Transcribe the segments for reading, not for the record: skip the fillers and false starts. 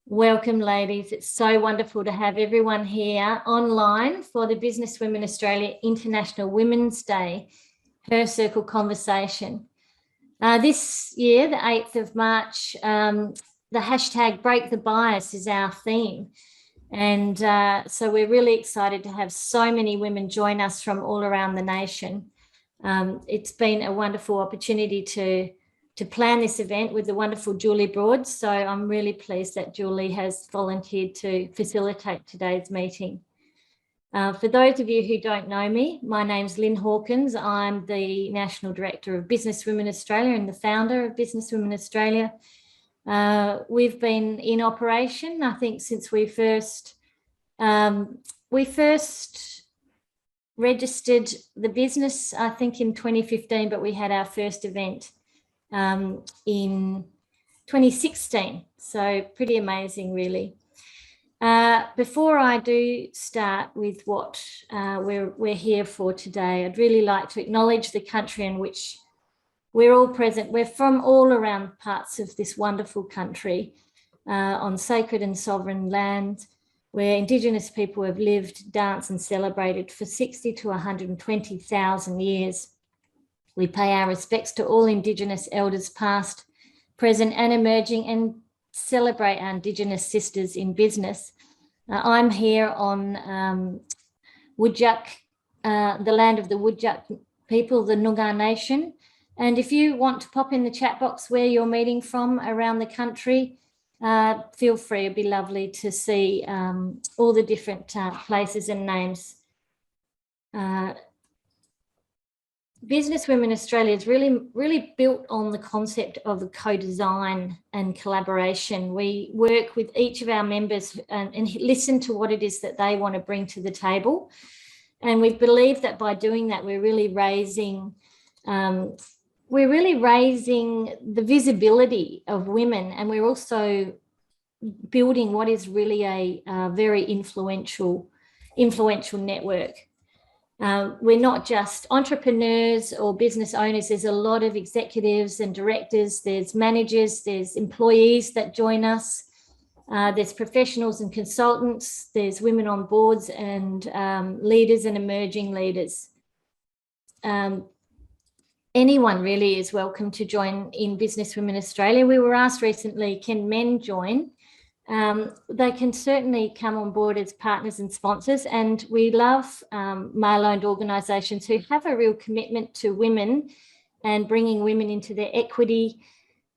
Welcome, ladies. It's so wonderful to have everyone here online for the Business Women Australia International Women's Day Her Circle conversation. This year, the 8th of March, the hashtag Break the Bias is our theme. And so we're really excited to have so many women join us from all around the nation. It's been a wonderful opportunity to plan this event with the wonderful Julie Broad. So I'm really pleased that Julie has volunteered to facilitate today's meeting. For those of you who don't know me, my name's Lynn Hawkins. I'm the National Director of Business Women Australia and the founder of Business Women Australia. We've been in operation, I think, since we first registered the business, I think in 2015, but we had our first event in 2016. So pretty amazing, really. Before I do start with what we're here for today, I'd really like to acknowledge the country in which we're all present. We're from all around parts of this wonderful country on sacred and sovereign land where Indigenous people have lived, danced and celebrated for 60 to 120,000 years. We pay our respects to all Indigenous elders past, present and emerging, and celebrate our Indigenous sisters in business. I'm here on Wudjuk, the land of the Wudjuk people, the Noongar Nation. And if you want to pop in the chat box where you're meeting from around the country, feel free. It'd be lovely to see all the different places and names. Business Women Australia is really built on the concept of the co-design and collaboration. We work with each of our members and listen to what it is that they want to bring to the table. And we believe that by doing that, we're really raising the visibility of women, and we're also building what is really a very influential network. We're not just entrepreneurs or business owners. There's a lot of executives and directors, there's managers, there's employees that join us, there's professionals and consultants, there's women on boards and leaders and emerging leaders. Anyone really is welcome to join in Business Women Australia. We were asked recently, can men join? They can certainly come on board as partners and sponsors, and we love male-owned organisations who have a real commitment to women and bringing women into their equity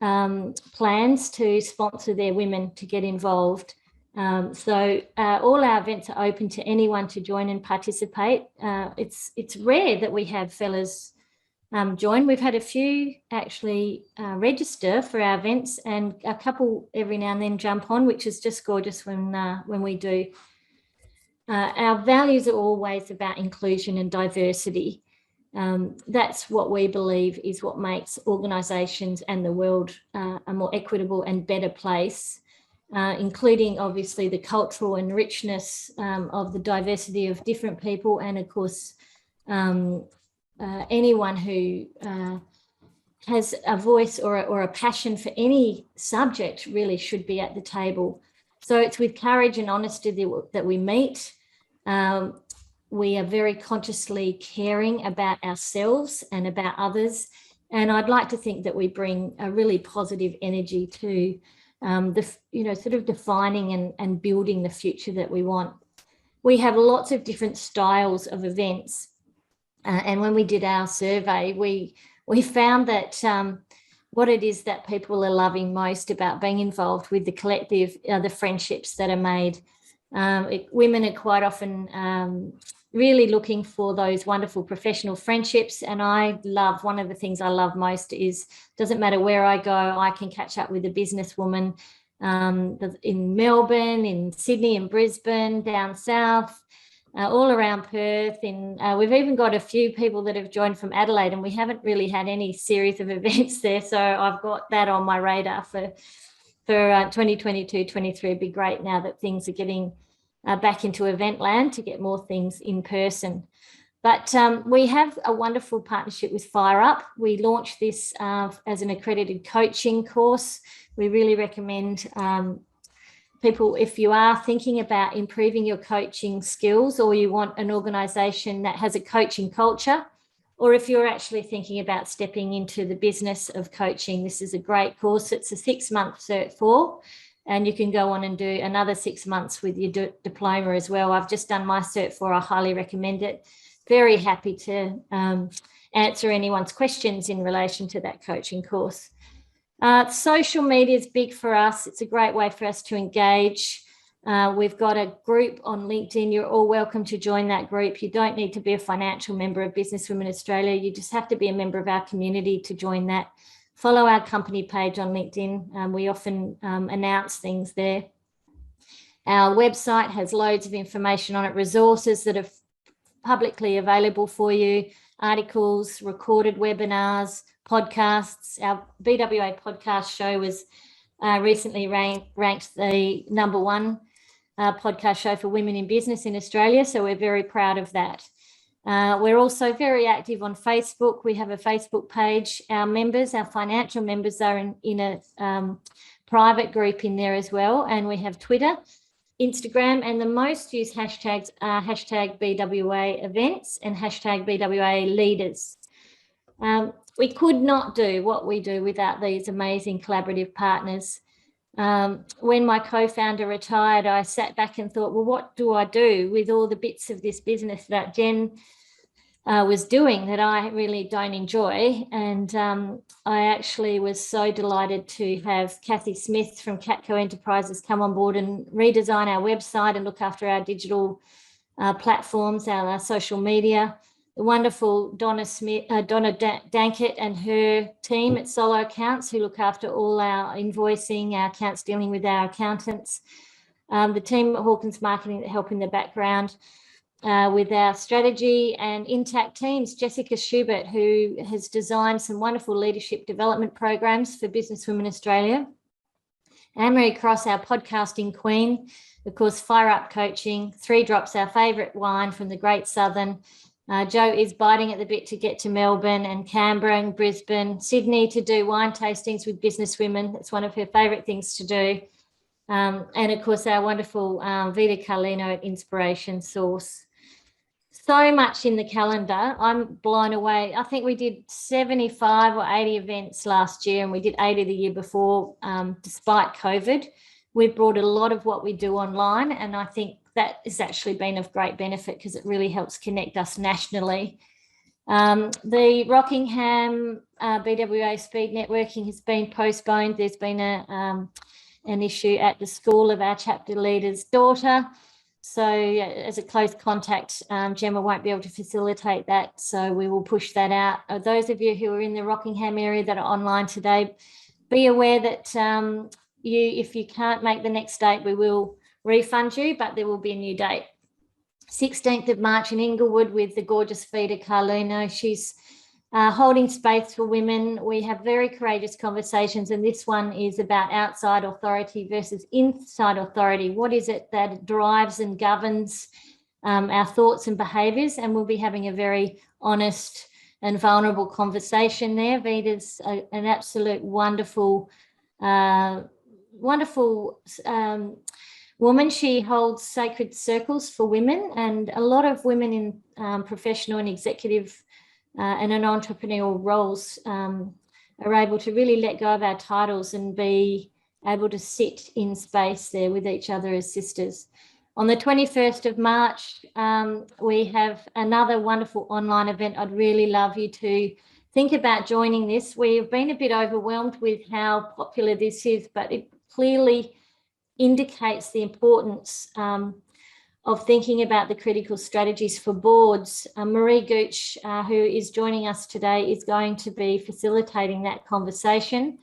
plans to sponsor their women to get involved. So all our events are open to anyone to join and participate. It's rare that we have fellas join. We've had a few actually register for our events, and a couple every now and then jump on, which is just gorgeous when we do. Our values are always about inclusion and diversity. That's what we believe is what makes organisations and the world a more equitable and better place, including obviously the cultural and richness of the diversity of different people, and of course anyone who has a voice or a passion for any subject really should be at the table. So it's with courage and honesty that we meet. We are very consciously caring about ourselves and about others. And I'd like to think that we bring a really positive energy to sort of defining and building the future that we want. We have lots of different styles of events. And when we did our survey, we found that what it is that people are loving most about being involved with the collective are the friendships that are made. Women are quite often really looking for those wonderful professional friendships. And one of the things I love most is, doesn't matter where I go, I can catch up with a businesswoman in Melbourne, in Sydney, in Brisbane, down south. All around Perth. We've even got a few people that have joined from Adelaide, and we haven't really had any series of events there. So I've got that on my radar for 2022-23. It'd be great now that things are getting back into event land to get more things in person. But we have a wonderful partnership with Fire Up. We launched this as an accredited coaching course. We really recommend people, if you are thinking about improving your coaching skills, or you want an organisation that has a coaching culture, or if you're actually thinking about stepping into the business of coaching, this is a great course. It's a 6-month Cert 4, and you can go on and do another 6 months with your diploma as well. I've just done my Cert 4. I highly recommend it. Very happy to answer anyone's questions in relation to that coaching course. Social media is big for us. It's a great way for us to engage. We've got a group on LinkedIn. You're all welcome to join that group. You don't need to be a financial member of Businesswomen Australia. You just have to be a member of our community to join that. Follow our company page on LinkedIn. We often announce things there. Our website has loads of information on it, resources that are publicly available for you, articles, recorded webinars, podcasts. Our BWA podcast show was recently ranked the #1 podcast show for women in business in Australia, so we're very proud of that. We're also very active on Facebook. We have a Facebook page. Our members, our financial members, are in a private group in there as well, and we have Twitter, Instagram, and the most used hashtags are hashtag BWA events and hashtag BWA leaders. We could not do what we do without these amazing collaborative partners. When my co-founder retired, I sat back and thought, well, what do I do with all the bits of this business that Jen was doing that I really don't enjoy? And I actually was so delighted to have Kathy Smith from Catco Enterprises come on board and redesign our website and look after our digital platforms, our social media. The wonderful Donna Dankett and her team at Solo Accounts, who look after all our invoicing, our accounts dealing with our accountants. The team at Hawkins Marketing that help in the background with our strategy, and Intact Teams, Jessica Schubert, who has designed some wonderful leadership development programs for Businesswomen Australia. Anne-Marie Cross, our podcasting queen, of course, Fire Up Coaching, 3 Drops, our favourite wine from the Great Southern. Jo is biting at the bit to get to Melbourne and Canberra and Brisbane, Sydney to do wine tastings with businesswomen. That's one of her favourite things to do. And of course, our wonderful Vita Carlino at Inspiration Source. So much in the calendar. I'm blown away. I think we did 75 or 80 events last year, and we did 80 the year before, despite COVID. We've brought a lot of what we do online, and I think that has actually been of great benefit because it really helps connect us nationally. The Rockingham BWA speed networking has been postponed. There's been an issue at the school of our chapter leader's daughter. So as a close contact, Gemma won't be able to facilitate that. So we will push that out. Those of you who are in the Rockingham area that are online today, be aware that if you can't make the next date, we will refund you, but there will be a new date. 16th of March in Inglewood with the gorgeous Vita Carlino. She's holding space for women. We have very courageous conversations, and this one is about outside authority versus inside authority. What is it that drives and governs our thoughts and behaviours? And we'll be having a very honest and vulnerable conversation there. Vita's an absolute wonderful woman. She holds sacred circles for women, and a lot of women in professional and executive and in entrepreneurial roles are able to really let go of our titles and be able to sit in space there with each other as sisters. On the 21st of March, we have another wonderful online event. I'd really love you to think about joining this. We've been a bit overwhelmed with how popular this is, but it clearly indicates the importance of thinking about the critical strategies for boards. Marie Gooch, who is joining us today, is going to be facilitating that conversation,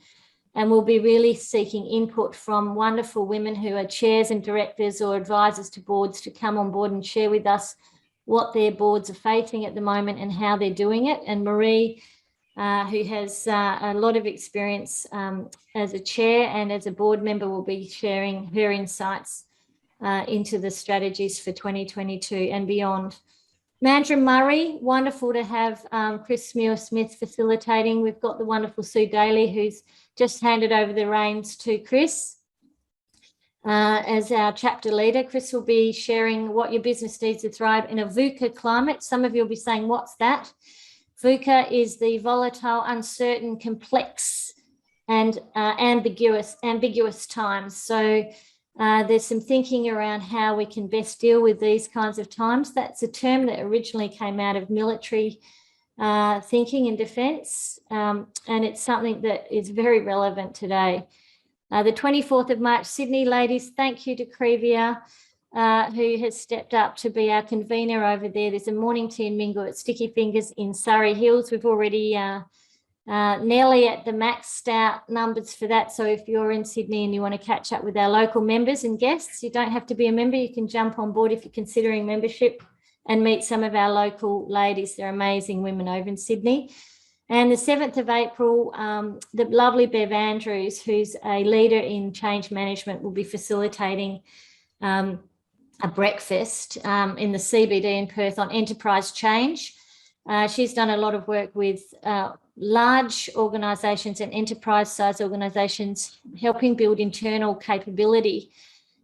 and we'll be really seeking input from wonderful women who are chairs and directors or advisors to boards to come on board and share with us what their boards are facing at the moment and how they're doing it. And Marie, who has a lot of experience as a chair and as a board member, will be sharing her insights into the strategies for 2022 and beyond. Mandra Murray, wonderful to have Chris Muir-Smith facilitating. We've got the wonderful Sue Daly, who's just handed over the reins to Chris. as our chapter leader. Chris will be sharing what your business needs to thrive in a VUCA climate. Some of you will be saying, what's that? VUCA is the volatile, uncertain, complex, and ambiguous times. So there's some thinking around how we can best deal with these kinds of times. That's a term that originally came out of military thinking and defence, and it's something that is very relevant today. The 24th of March, Sydney, ladies, thank you to Crevia, who has stepped up to be our convener over there. There's a morning tea and mingle at Sticky Fingers in Surrey Hills. We've already nearly at the maxed out numbers for that. So if you're in Sydney and you want to catch up with our local members and guests, you don't have to be a member. You can jump on board if you're considering membership and meet some of our local ladies. They're amazing women over in Sydney. And the 7th of April, the lovely Bev Andrews, who's a leader in change management, will be facilitating a breakfast in the CBD in Perth on enterprise change. She's done a lot of work with large organisations and enterprise-sized organisations, helping build internal capability.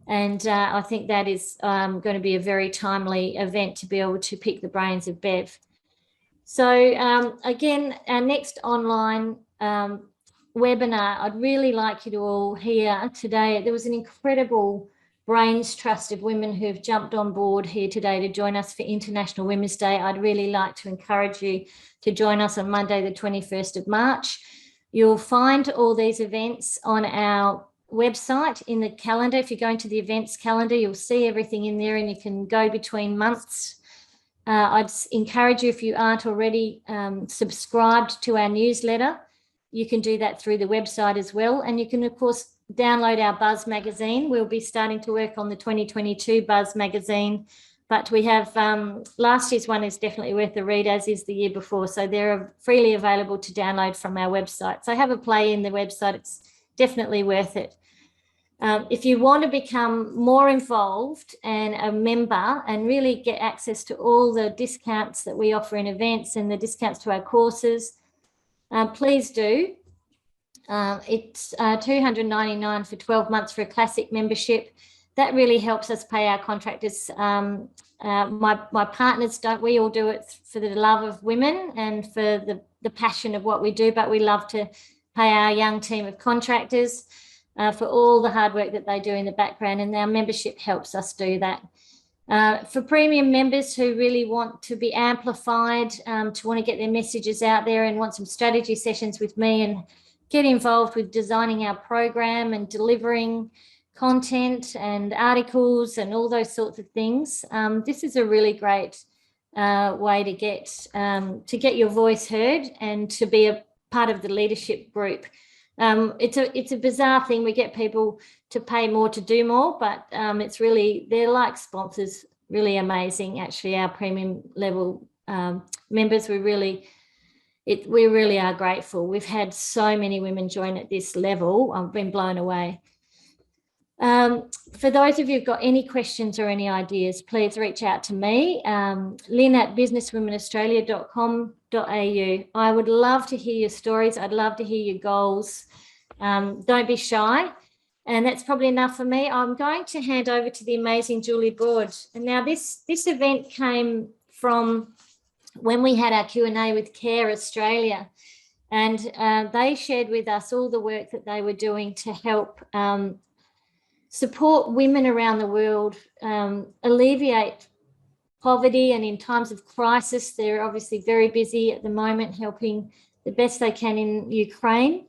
And I think that is going to be a very timely event to be able to pick the brains of Bev. So again, our next online webinar, I'd really like you to all hear today. There was an incredible brains trust of women who've jumped on board here today to join us for International Women's Day. I'd really like to encourage you to join us on Monday, the 21st of March. You'll find all these events on our website in the calendar. If you're going to the events calendar, you'll see everything in there and you can go between months. I'd encourage you, if you aren't already subscribed to our newsletter, you can do that through the website as well. And you can, of course, download our Buzz magazine. We'll be starting to work on the 2022 Buzz magazine, but we have last year's one is definitely worth a read, as is the year before. So they're freely available to download from our website. So have a play in the website. It's definitely worth it. If you want to become more involved and a member and really get access to all the discounts that we offer in events and the discounts to our courses, please do. It's $299 for 12 months for a classic membership. That really helps us pay our contractors. My partners don't. We all do it for the love of women and for the passion of what we do, but we love to pay our young team of contractors for all the hard work that they do in the background, and our membership helps us do that. For premium members who really want to be amplified, to want to get their messages out there and want some strategy sessions with me and get involved with designing our program and delivering content and articles and all those sorts of things, this is a really great way to get your voice heard and to be a part of the leadership group. It's a bizarre thing. We get people to pay more to do more, but it's really, they're like sponsors, really amazing. Actually, our premium level members, we really are grateful. We've had so many women join at this level. I've been blown away. For those of you who've got any questions or any ideas, please reach out to me, lynn@businesswomenaustralia.com.au. I would love to hear your stories. I'd love to hear your goals. Don't be shy. And that's probably enough for me. I'm going to hand over to the amazing Julie Broad. And now this event came from when we had our Q&A with Care Australia, and they shared with us all the work that they were doing to help support women around the world, alleviate poverty, and in times of crisis, they're obviously very busy at the moment helping the best they can in Ukraine.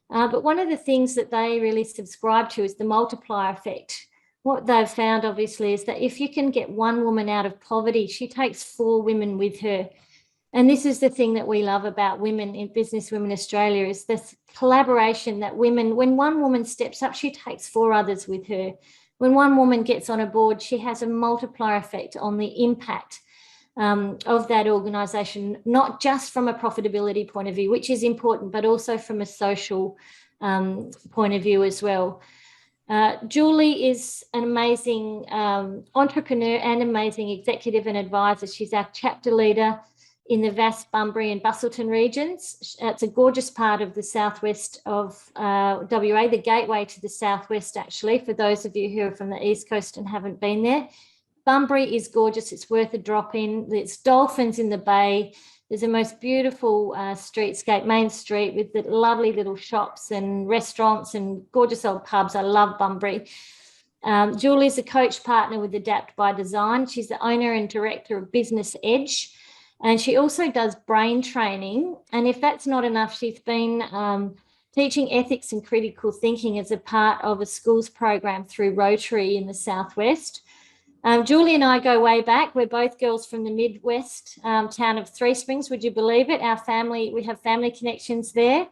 But one of the things that they really subscribe to is the multiplier effect. What they've found, obviously, is that if you can get one woman out of poverty, she takes 4 women with her. And this is the thing that we love about women in Business Women Australia, is this collaboration that women, when one woman steps up, she takes 4 others with her. When one woman gets on a board, she has a multiplier effect on the impact of that organisation, not just from a profitability point of view, which is important, but also from a social point of view as well. Julie is an amazing entrepreneur and amazing executive and advisor. She's our chapter leader in the Vasse, Bunbury and Busselton regions. It's a gorgeous part of the southwest of WA, the gateway to the southwest, actually, for those of you who are from the East Coast and haven't been there. Bunbury is gorgeous. It's worth a drop in. There's dolphins in the bay. There's a most beautiful streetscape, main street, with the lovely little shops and restaurants and gorgeous old pubs. I love Bunbury. Julie's a coach partner with Adapt by Design. She's the owner and director of Business Edge. And she also does brain training. And if that's not enough, she's been teaching ethics and critical thinking as a part of a schools program through Rotary in the Southwest. Julie and I go way back. We're both girls from the Midwest town of Three Springs. Would you believe it? We have family connections there.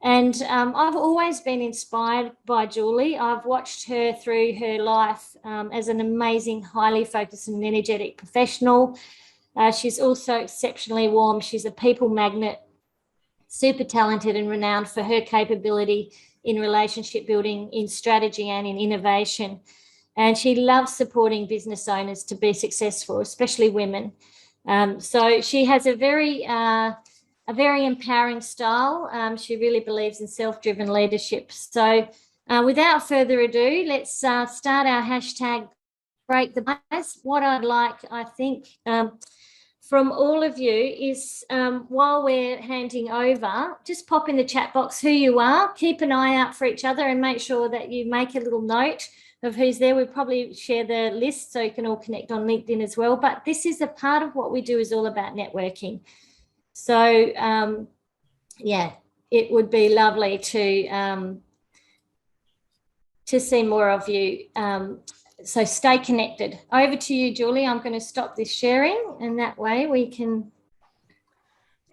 And I've always been inspired by Julie. I've watched her through her life as an amazing, highly focused and energetic professional. She's also exceptionally warm. She's a people magnet, super talented and renowned for her capability in relationship building, in strategy and in innovation. And she loves supporting business owners to be successful, especially women. So she has a very empowering style. She really believes in self-driven leadership. So without further ado, let's start our hashtag Break the Bias. What I'd like, I think, from all of you is while we're handing over, just pop in the chat box who you are, keep an eye out for each other and make sure that you make a little note of who's there. We'll probably share the list so you can all connect on LinkedIn as well. But this is a part of what we do, is all about networking. So, yeah, it would be lovely to see more of you. So stay connected. Over to you, Julie. I'm going to stop this sharing, and that way we can.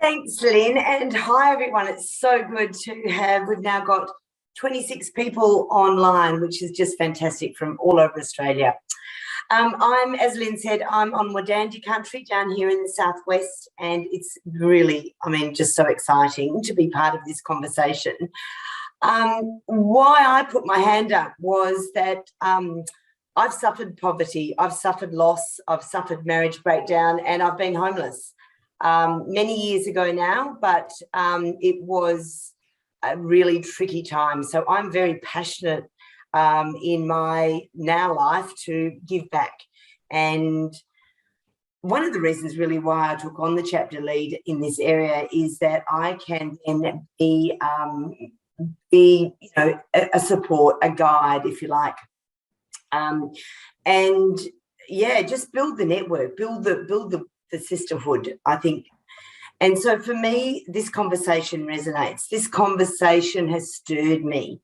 Thanks, Lynn, and hi, everyone. It's so good to have. We've now got 26 people online, which is just fantastic, from all over Australia. As Lynn said, I'm on Wadandi country down here in the southwest, and it's really, just so exciting to be part of this conversation. Why I put my hand up was that I've suffered poverty, I've suffered loss, I've suffered marriage breakdown, and I've been homeless many years ago now, but it was a really tricky time. So I'm very passionate in my now life to give back. And one of the reasons really why I took on the chapter lead in this area is that I can then be a support, a guide, if you like. And yeah, just build the network, build the sisterhood, I think. And so for me, this conversation resonates. This conversation has stirred me.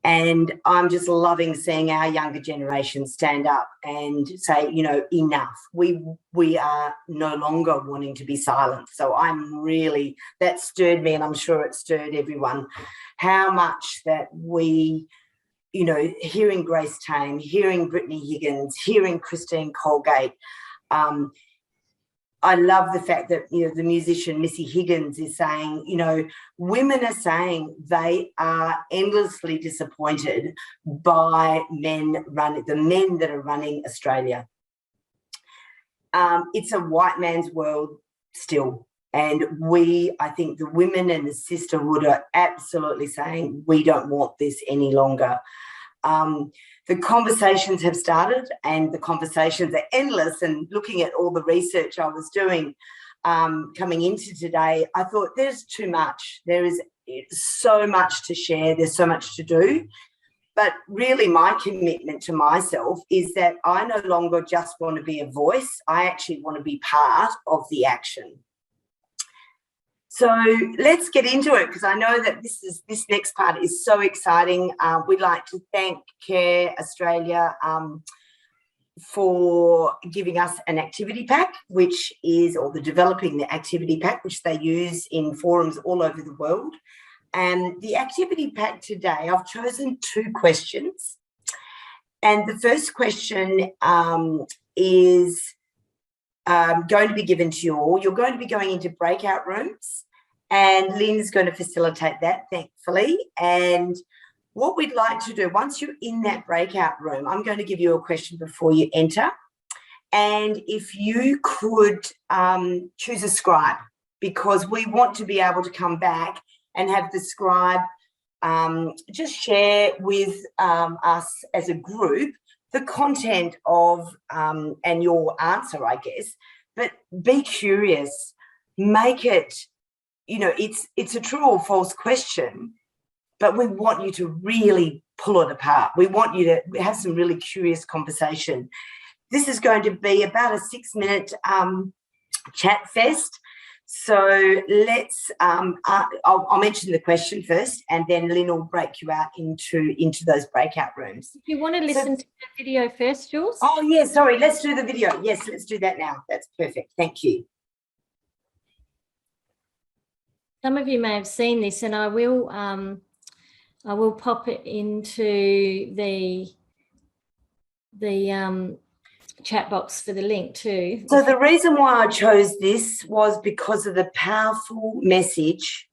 And I'm just loving seeing our younger generation stand up and say, enough. We are no longer wanting to be silent. So that stirred me, and I'm sure it stirred everyone, how much that we, hearing Grace Tame, hearing Brittany Higgins, hearing Christine Colgate. I love the fact that, the musician Missy Higgins is saying, women are saying they are endlessly disappointed by the men that are running Australia. It's a white man's world still. And I think the women and the sisterhood are absolutely saying we don't want this any longer. The conversations have started, and the conversations are endless. And looking at all the research I was doing coming into today, I thought there's too much. There is so much to share. There's so much to do. But really my commitment to myself is that I no longer just want to be a voice. I actually want to be part of the action. So let's get into it, because I know that this next part is so exciting. We'd like to thank Care Australia for giving us an activity pack, developing the activity pack, which they use in forums all over the world. And the activity pack today, I've chosen 2 questions. And the first question is going to be given to you all. You're going to be going into breakout rooms, and Lynn's going to facilitate that, thankfully. And what we'd like to do, once you're in that breakout room, I'm going to give you a question before you enter. And if you could choose a scribe, because we want to be able to come back and have the scribe just share with us as a group the content of and your answer, I guess. But be curious, make it, you know, it's a true or false question, but we want you to really pull it apart. We want you to have some really curious conversation. This is going to be about a 6-minute chat fest. So let's, I'll mention the question first, and then Lynn will break you out into those breakout rooms. If you want to listen to the video first, Jules? Oh, yeah, sorry, let's do the video. Yes, let's do that now. That's perfect. Thank you. Some of you may have seen this, and I will pop it into the chat box for the link too. So the reason why I chose this was because of the powerful message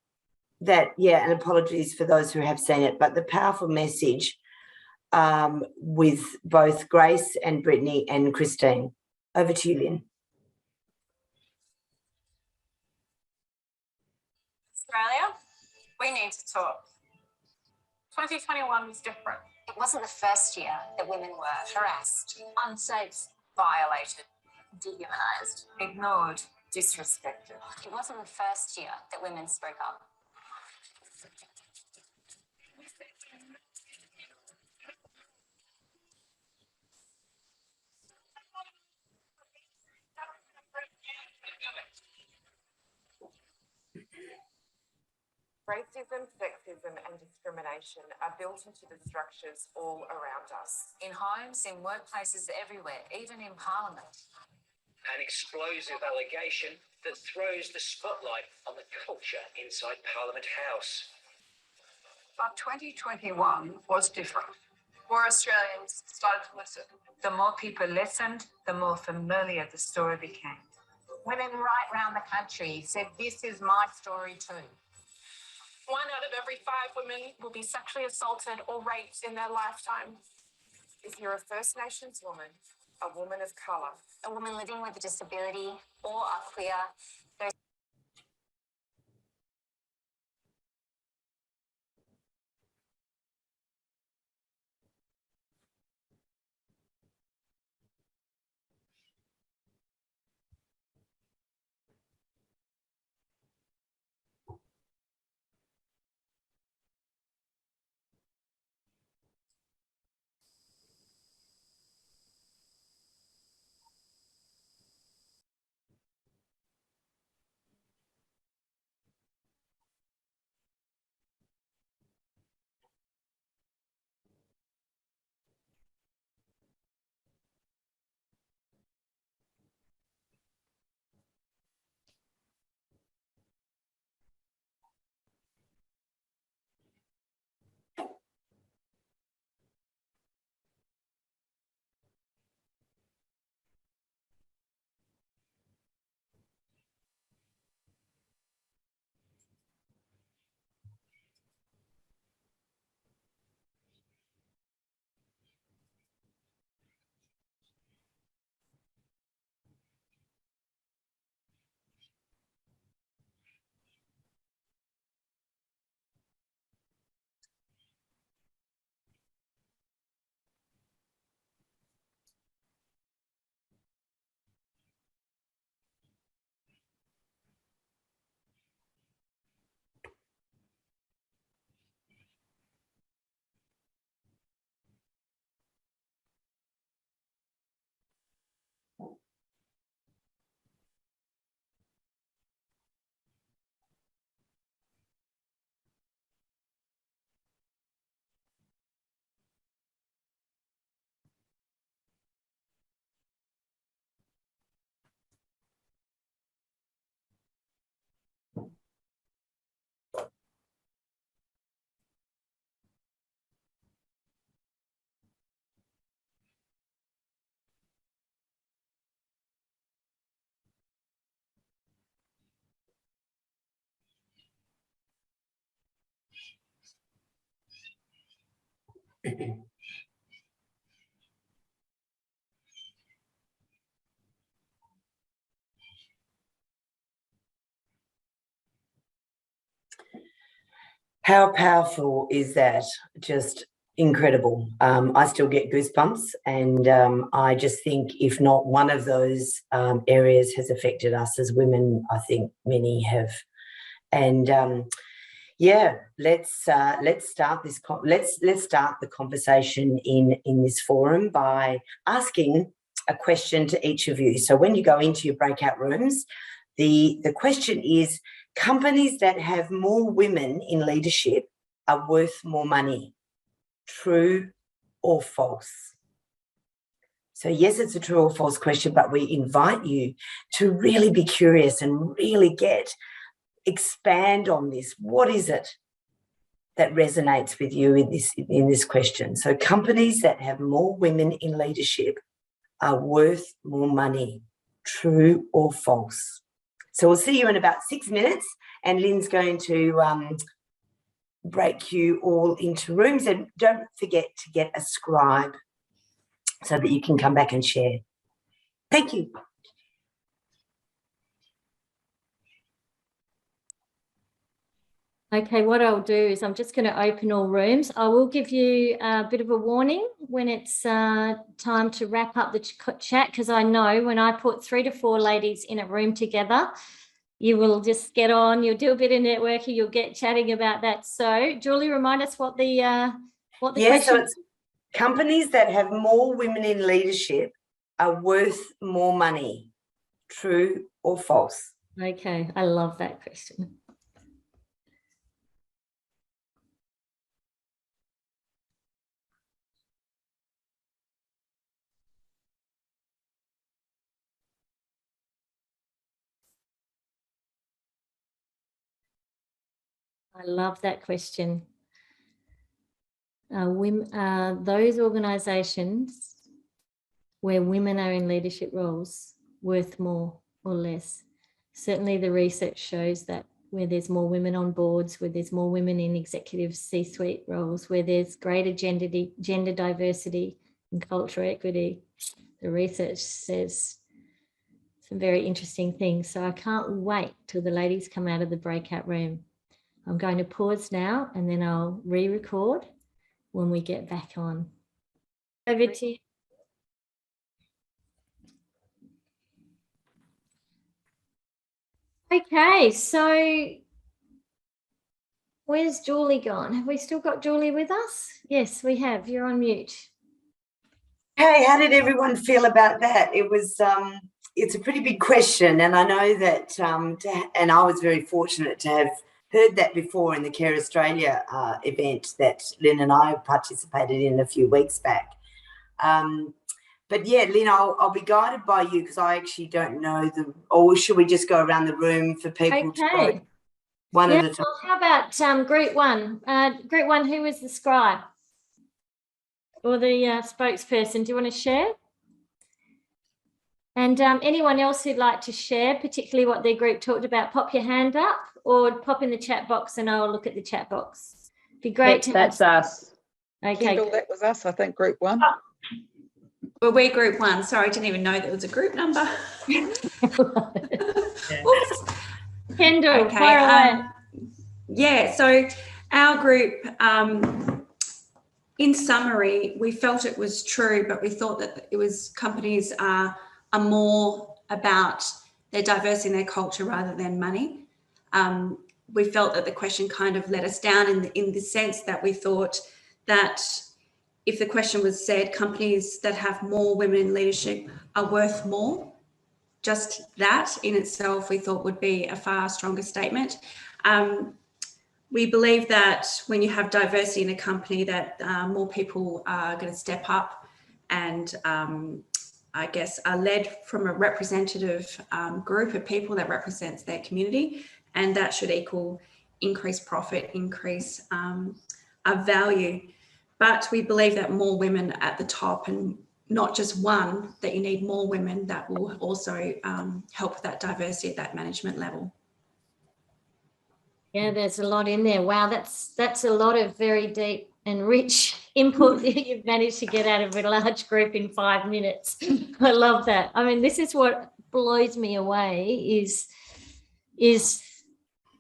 that, yeah, and apologies for those who have seen it, but the powerful message with both Grace and Brittany and Christine. Over to you, Lynn. Australia, we need to talk. 2021 was different. It wasn't the first year that women were harassed, Unsafe, violated, dehumanised, ignored, disrespected. It wasn't the first year that women spoke up. Racism, sexism and discrimination are built into the structures all around us. In homes, in workplaces, everywhere, even in Parliament. An explosive allegation that throws the spotlight on the culture inside Parliament House. But 2021 was different. More Australians started to listen. The more people listened, the more familiar the story became. Women right round the country said, "This is my story too." 1 out of every 5 women will be sexually assaulted or raped in their lifetime. If you're a First Nations woman, a woman of colour, A woman living with a disability or are queer, How powerful is that? Just incredible. I still get goosebumps, and I just think if not one of those areas has affected us as women, I think many have. And let's start this. Let's start the conversation in this forum by asking a question to each of you. So when you go into your breakout rooms, the question is: companies that have more women in leadership are worth more money. True or false? So yes, it's a true or false question, but we invite you to really be curious and really expand on this. What is it that resonates with you in this question? So companies that have more women in leadership are worth more money. True or false? So we'll see you in about 6 minutes, and Lynn's going to break you all into rooms. And don't forget to get a scribe so that you can come back and share. Thank you. Okay, what I'll do is I'm just going to open all rooms. I will give you a bit of a warning when it's time to wrap up the chat, because I know when I put 3 to 4 ladies in a room together, you will just get on, you'll do a bit of networking, you'll get chatting about that. So, Julie, remind us what the question. So it's companies that have more women in leadership are worth more money. True or false? Okay, I love that question. I love that question. Those organisations where women are in leadership roles worth more or less? Certainly the research shows that where there's more women on boards, where there's more women in executive C-suite roles, where there's greater gender diversity and cultural equity, the research says some very interesting things. So I can't wait till the ladies come out of the breakout room. I'm going to pause now and then I'll re-record when we get back on. Over to you. Okay, so where's Julie gone? Have we still got Julie with us? Yes, we have. You're on mute. Hey, how did everyone feel about that? It was, it's a pretty big question, and I know that, and I was very fortunate to have heard that before in the Care Australia event that Lynn and I participated in a few weeks back. But yeah, Lynn, I'll be guided by you because I actually don't know or should we just go around the room for people to go one at a time? Well, how about group one? Group one, who was the scribe or the spokesperson? Do you want to share? And anyone else who'd like to share, particularly what their group talked about, pop your hand up or pop in the chat box and I'll look at the chat box. It'd be great to That's us. Okay. Kendall, that was us, I think, group one. Well, we're group one. Sorry, I didn't even know there was a group number. Kendall, okay. fire away. Yeah, so our group, in summary, we felt it was true, but we thought that it was companies are more about their diversity and their culture rather than money. We felt that the question kind of let us down in the sense that we thought that if the question was said, companies that have more women in leadership are worth more, just that in itself we thought would be a far stronger statement. We believe that when you have diversity in a company that more people are going to step up and I guess are led from a representative group of people that represents their community, and that should equal increased profit, increase value. But we believe that more women at the top, and not just one, that you need more women that will also help with that diversity at that management level. Yeah, there's a lot in there. Wow, that's a lot of very deep and rich input that you've managed to get out of a large group in 5 minutes. I love that. I mean, this is what blows me away is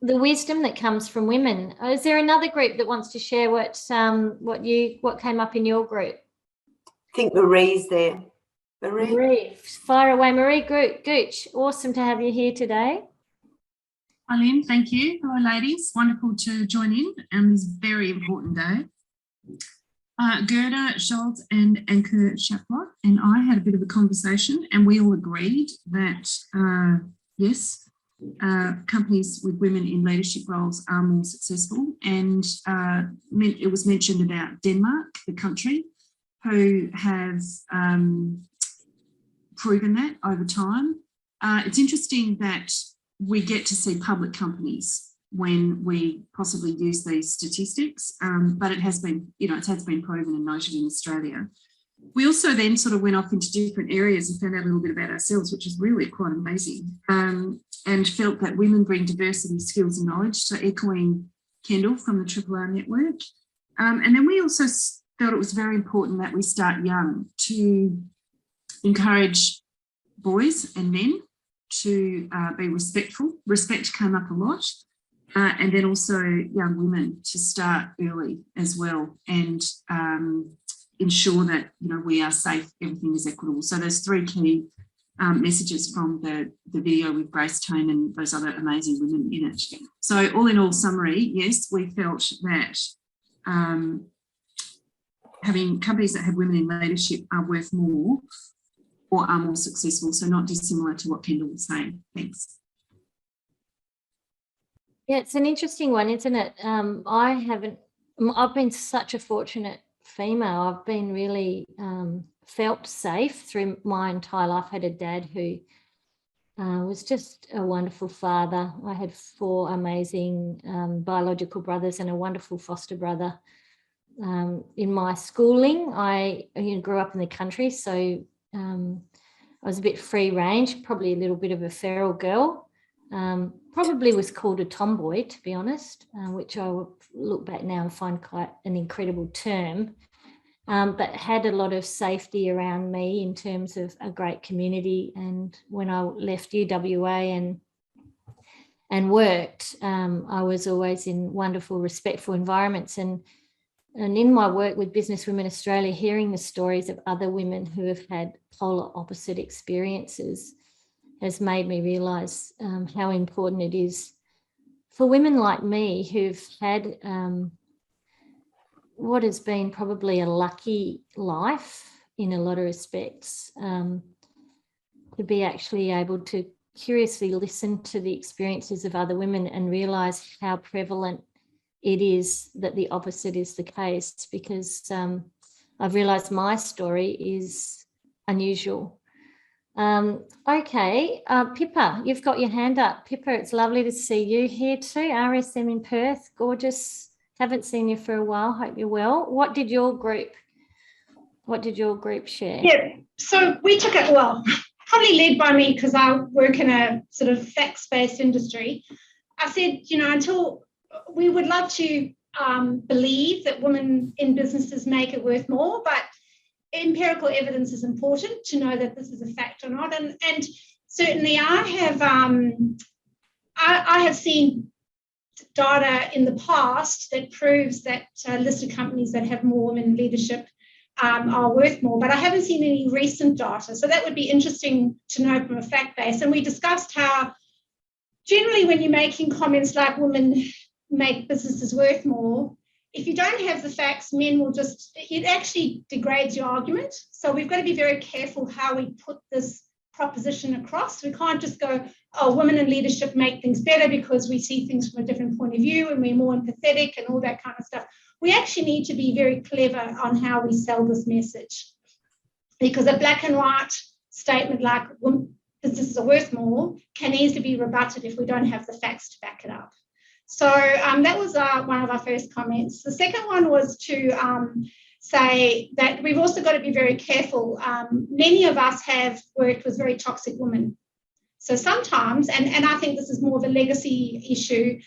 the wisdom that comes from women. Is there another group that wants to share what came up in your group? I think Marie's there. Marie, fire away. Marie Gooch, awesome to have you here today. Hi, Lynn. Thank you. Hello, ladies. Wonderful to join in on this very important day. Gerda Schultz and Anke Schapler and I had a bit of a conversation, and we all agreed that, yes, companies with women in leadership roles are more successful. And it was mentioned about Denmark, the country, who have proven that over time. It's interesting that we get to see public companies when we possibly use these statistics, but it has been, it has been proven and noted in Australia. We also then sort of went off into different areas and found out a little bit about ourselves, which is really quite amazing, and felt that women bring diversity, skills and knowledge, so echoing Kendall from the Triple R Network. And then we also felt it was very important that we start young to encourage boys and men to be respectful. Respect came up a lot. And then also young women to start early as well, and ensure that we are safe, everything is equitable. So there's three key messages from the video with Grace Tone and those other amazing women in it. So all in all, summary, yes, we felt that having companies that have women in leadership are worth more or are more successful. So not dissimilar to what Kendall was saying. Thanks. Yeah, it's an interesting one, isn't it? I've been such a fortunate female. I've been really felt safe through my entire life. I had a dad who was just a wonderful father. I had 4 amazing biological brothers and a wonderful foster brother. In my schooling, I grew up in the country, so I was a bit free range, probably a little bit of a feral girl. Probably was called a tomboy, to be honest, which I would look back now and find quite an incredible term, but had a lot of safety around me in terms of a great community. And when I left UWA and worked, I was always in wonderful, respectful environments. And in my work with Business Women Australia, hearing the stories of other women who have had polar opposite experiences has made me realise how important it is for women like me who've had what has been probably a lucky life in a lot of respects, to be actually able to curiously listen to the experiences of other women and realise how prevalent it is that the opposite is the case, because I've realised my story is unusual. Okay, Pippa, you've got your hand up. Pippa, it's lovely to see you here too. RSM in Perth, gorgeous. Haven't seen you for a while. Hope you're well. What did your group share? Yeah, so we took it, well, probably led by me because I work in a sort of facts-based industry. I said, until we would love to believe that women in businesses make it worth more, but empirical evidence is important to know that this is a fact or not. And certainly I have seen data in the past that proves that listed companies that have more women in leadership are worth more, but I haven't seen any recent data. So that would be interesting to know from a fact base. And we discussed how generally when you're making comments like women make businesses worth more, if you don't have the facts, men will it actually degrades your argument. So we've got to be very careful how we put this proposition across. We can't just go, oh, women in leadership make things better because we see things from a different point of view and we're more empathetic and all that kind of stuff. We actually need to be very clever on how we sell this message, because a black and white statement like businesses are worth more can easily be rebutted if we don't have the facts to back it up. So that was one of our first comments. The second one was to say that we've also got to be very careful. Many of us have worked with very toxic women. So sometimes, and I think this is more of a legacy issue,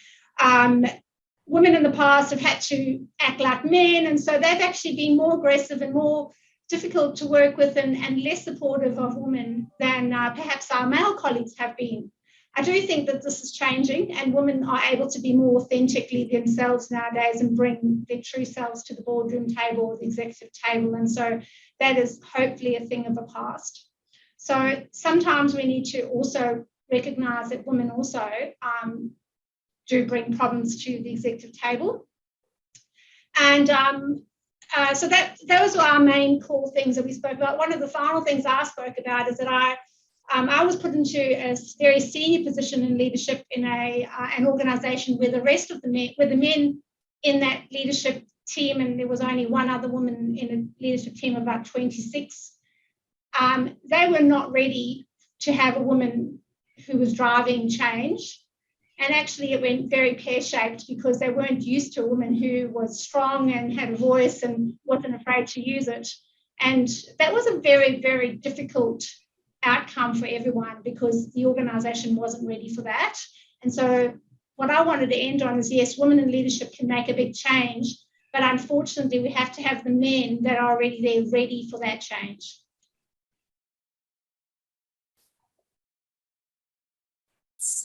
women in the past have had to act like men, and so they've actually been more aggressive and more difficult to work with and less supportive of women than perhaps our male colleagues have been. I do think that this is changing, and women are able to be more authentically themselves nowadays and bring their true selves to the boardroom table or the executive table. And so that is hopefully a thing of the past. So sometimes we need to also recognise that women also do bring problems to the executive table. And so those were our main core things that we spoke about. One of the final things I spoke about is that I was put into a very senior position in leadership in an organisation where the rest of the men in that leadership team, and there was only one other woman in a leadership team of about 26, they were not ready to have a woman who was driving change. And actually it went very pear-shaped because they weren't used to a woman who was strong and had a voice and wasn't afraid to use it. And that was a very, very difficult outcome for everyone because the organisation wasn't ready for that. And so what I wanted to end on is, yes, women in leadership can make a big change, but unfortunately we have to have the men that are already there ready for that change.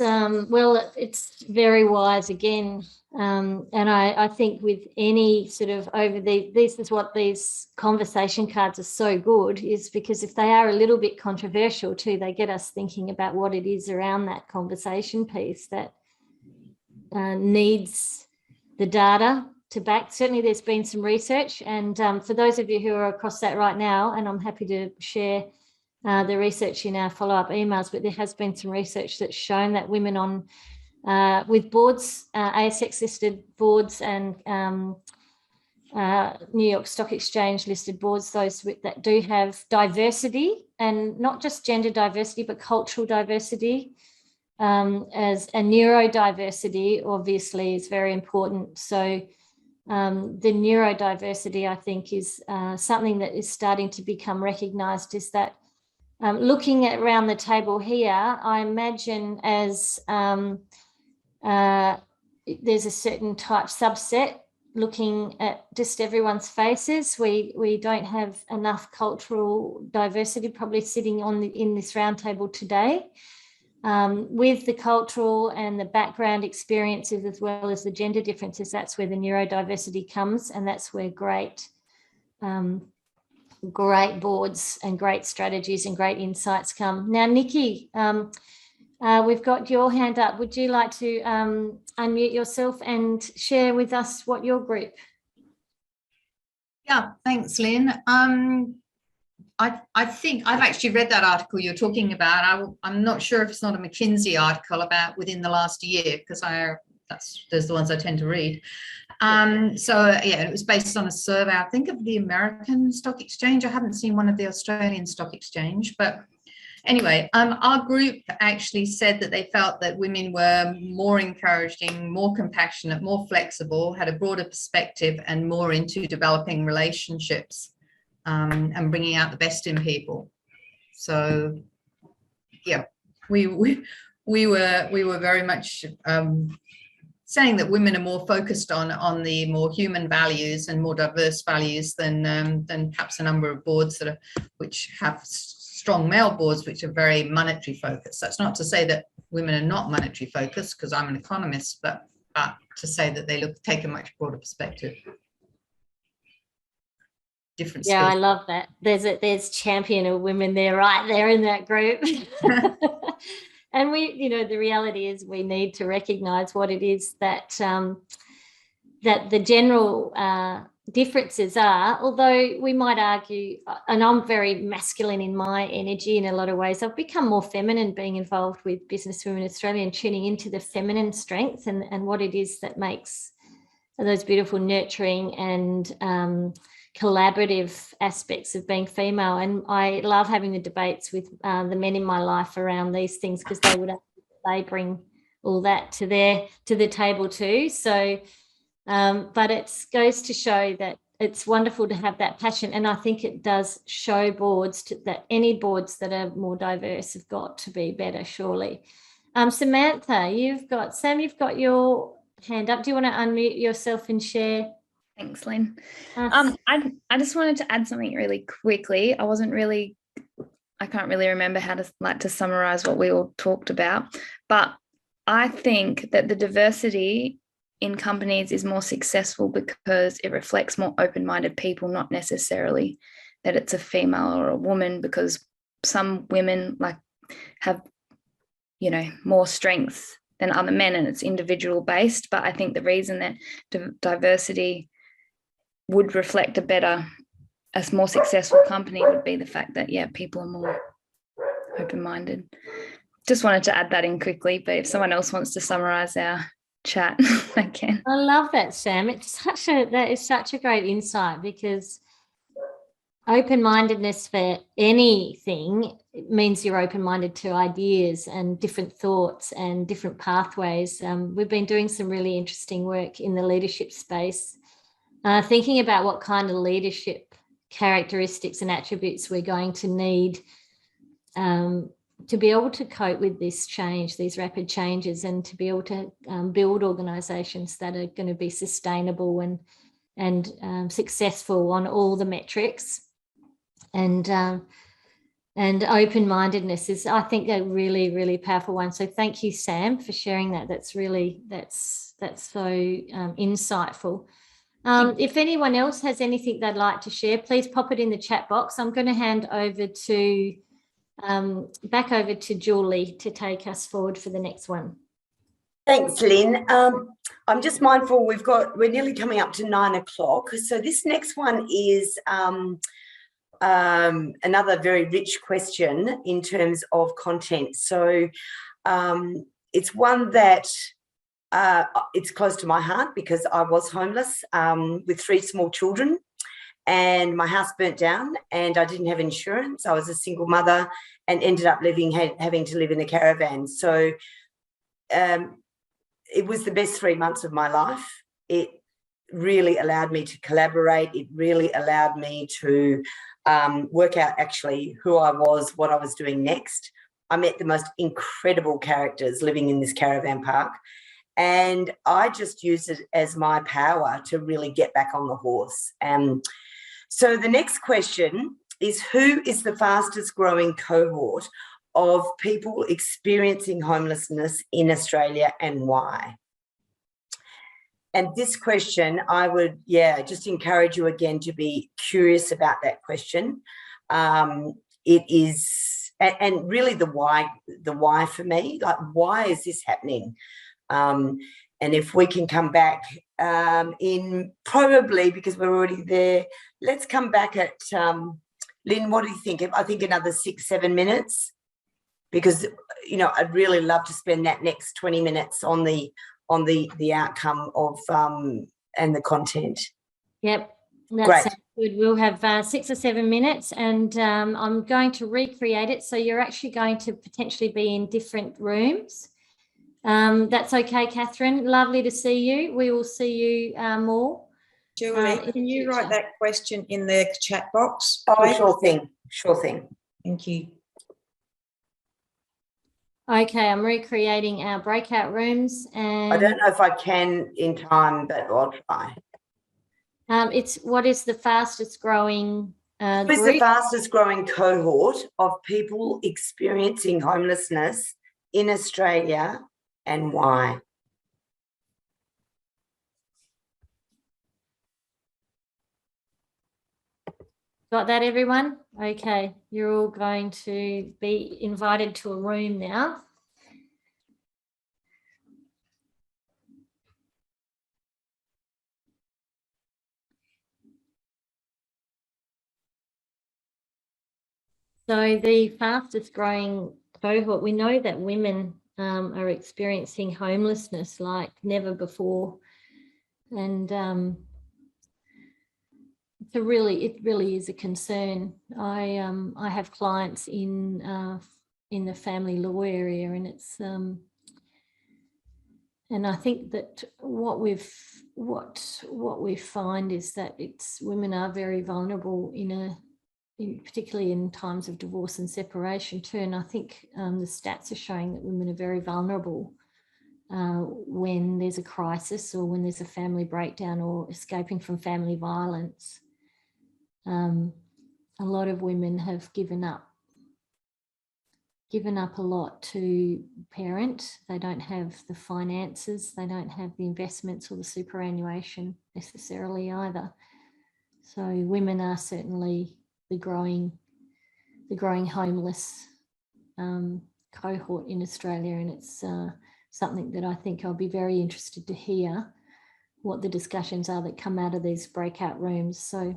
Well, it's very wise again. And I think with any sort of this is what these conversation cards are so good, is because if they are a little bit controversial too, they get us thinking about what it is around that conversation piece that needs the data to back. Certainly there's been some research, and for those of you who are across that right now, and I'm happy to share the research in our follow-up emails, but there has been some research that's shown that women on with boards, ASX listed boards and New York Stock Exchange listed boards, those that do have diversity, and not just gender diversity but cultural diversity, as a neurodiversity obviously is very important. So the neurodiversity, I think, is something that is starting to become recognised, is that looking at around the table here, I imagine as there's a certain type subset looking at just everyone's faces. We don't have enough cultural diversity probably sitting in this round table today. With the cultural and the background experiences as well as the gender differences, that's where the neurodiversity comes, and that's where great boards and great strategies and great insights come. Now, Nikki, we've got your hand up. Would you like to unmute yourself and share with us what your group? Yeah, thanks, Lynn. I think I've actually read that article you're talking about. I'm not sure if it's not a McKinsey article about within the last year, because those are the ones I tend to read. So yeah, it was based on a survey, I think, of the American Stock Exchange. I haven't seen one of the Australian Stock Exchange, but anyway, our group actually said that they felt that women were more encouraging, more compassionate, more flexible, had a broader perspective, and more into developing relationships and bringing out the best in people. So yeah, we were very much saying that women are more focused on the more human values and more diverse values than perhaps a number of boards which have strong male boards which are very monetary focused. That's not to say that women are not monetary focused, because I'm an economist, but to say that they take a much broader perspective. Different skills. I love that. There's champion of women there, right there in that group. And the reality is we need to recognise what it is that that the general differences are, although we might argue, and I'm very masculine in my energy in a lot of ways. I've become more feminine being involved with Business Women Australia and tuning into the feminine strength and what it is that makes those beautiful nurturing and collaborative aspects of being female. And I love having the debates with the men in my life around these things, because they bring all that to the table too. So but it goes to show that it's wonderful to have that passion, and I think it does show boards that any boards that are more diverse have got to be better, surely. Samantha, you've got your hand up. Do you want to unmute yourself and share? Thanks, Lynn. I just wanted to add something really quickly. I wasn't really I can't really remember how to summarize what we all talked about, but I think that the diversity in companies is more successful because it reflects more open-minded people, not necessarily that it's a female or a woman, because some women have, more strengths than other men, and it's individual based. But I think the reason that diversity would reflect a more successful company would be the fact that, people are more open-minded. Just wanted to add that in quickly, but if someone else wants to summarize our chat, I can. I love that, Sam. That is such a great insight, because open-mindedness for anything means you're open-minded to ideas and different thoughts and different pathways. We've been doing some really interesting work in the leadership space, thinking about what kind of leadership characteristics and attributes we're going to need to be able to cope with this change, these rapid changes, and to be able to build organisations that are going to be sustainable and successful on all the metrics. And open-mindedness is, I think, a really, really powerful one. So thank you, Sam, for sharing that. That's so insightful. If anyone else has anything they'd like to share, please pop it in the chat box. I'm going to hand over to back over to Julie to take us forward for the next one. Thanks, Lynn. I'm just mindful we're nearly coming up to 9 o'clock. So this next one is another very rich question in terms of content. So it's one that it's close to my heart, because I was homeless with 3 small children, and my house burnt down and I didn't have insurance. I was a single mother and ended up having to live in a caravan. So it was the best 3 months of my life. It really allowed me to collaborate. It really allowed me to work out actually who I was, what I was doing next. I met the most incredible characters living in this caravan park, and I just used it as my power to really get back on the horse. So the next question is, who is the fastest growing cohort of people experiencing homelessness in Australia, and why? And this question, I would, just encourage you again to be curious about that question. It is, and really the why for me, like, why is this happening? And if we can come back in, probably, because we're already there, let's come back at, Lynn, what do you think? I think another 6-7 minutes, because, I'd really love to spend that next 20 minutes on the outcome of and the content. Yep, that sounds good. We'll have 6 or 7 minutes, and I'm going to recreate it. So you're actually going to potentially be in different rooms. That's okay, Catherine. Lovely to see you. We will see you more. Julie, can you write that question in the chat box? Oh, sure thing. Thank you. Okay, I'm recreating our breakout rooms, and I don't know if I can in time, but I'll try. It's what is the fastest growing Who is the fastest growing cohort of people experiencing homelessness in Australia, and why? Got that, everyone? Okay, you're all going to be invited to a room now. So the fastest growing cohort, we know that women are experiencing homelessness like never before, and it really is a concern. I have clients in the family law area, and it's and I think that what we find is that women are very vulnerable particularly in times of divorce and separation too. And I think the stats are showing that women are very vulnerable when there's a crisis, or when there's a family breakdown, or escaping from family violence. A lot of women have given up given up a lot to parent. They don't have the finances, they don't have the investments or the superannuation necessarily either. So women are certainly the growing homeless cohort in Australia, and it's something that I think I'll be very interested to hear what the discussions are that come out of these breakout rooms. So